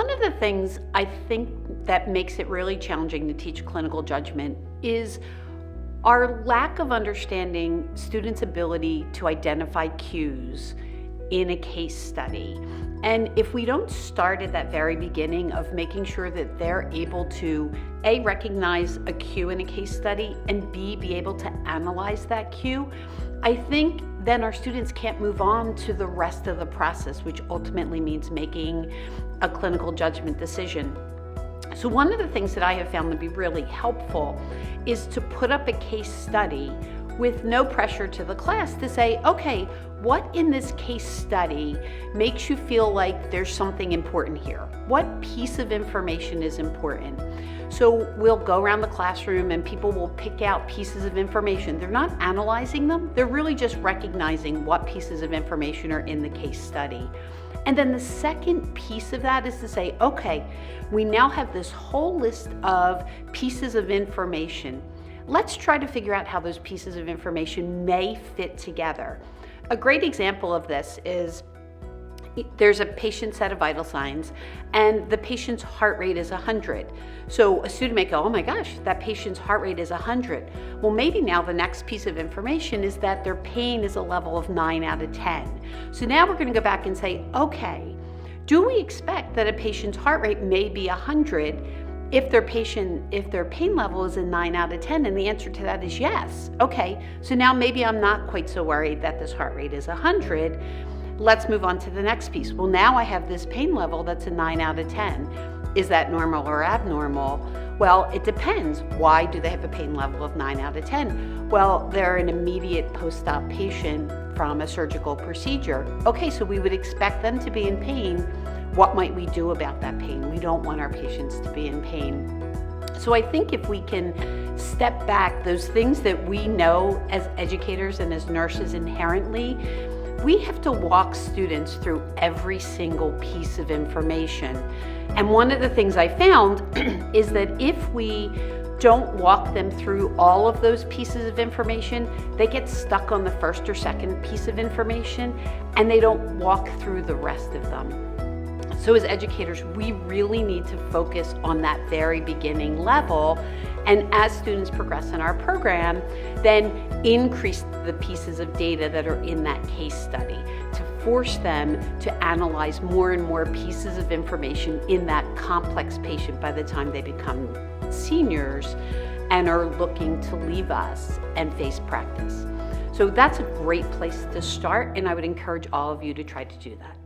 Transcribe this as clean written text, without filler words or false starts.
one of the things I think that makes it really challenging to teach clinical judgment is our lack of understanding students' ability to identify cues in a case study. And if we don't start at that very beginning of making sure that they're able to A, recognize a cue in a case study, and B, be able to analyze that cue, I think then our students can't move on to the rest of the process, which ultimately means making a clinical judgment decision. So one of the things that I have found to be really helpful is to put up a case study with no pressure to the class to say, okay, what in this case study makes you feel like there's something important here? What piece of information is important? So we'll go around the classroom and people will pick out pieces of information. They're not analyzing them, they're really just recognizing what pieces of information are in the case study. And then the second piece of that is to say, okay, we now have this whole list of pieces of information. Let's try to figure out how those pieces of information may fit together. A great example of this is there's a patient set of vital signs and the patient's heart rate is 100. So a student may go, oh my gosh, that patient's heart rate is 100. Well, maybe now the next piece of information is that their pain is a level of 9 out of 10. So now we're going to go back and say, okay, do we expect that a patient's heart rate may be 100 if their pain level is a 9 out of 10? And the answer to that is yes. Okay, so now maybe I'm not quite so worried that this heart rate is 100. Let's move on to the next piece. Well, now I have this pain level that's a 9 out of 10. Is that normal or abnormal? Well, it depends. Why do they have a pain level of 9 out of 10? Well, they're an immediate post-op patient from a surgical procedure. Okay, so we would expect them to be in pain. What might we do about that pain? We don't want our patients to be in pain. So I think if we can step back, those things that we know as educators and as nurses inherently, we have to walk students through every single piece of information. And one of the things I found is that if we don't walk them through all of those pieces of information, they get stuck on the first or second piece of information and they don't walk through the rest of them. So as educators, we really need to focus on that very beginning level. And as students progress in our program, then increase the pieces of data that are in that case study to force them to analyze more and more pieces of information in that complex patient by the time they become seniors and are looking to leave us and face practice. So that's a great place to start, and I would encourage all of you to try to do that.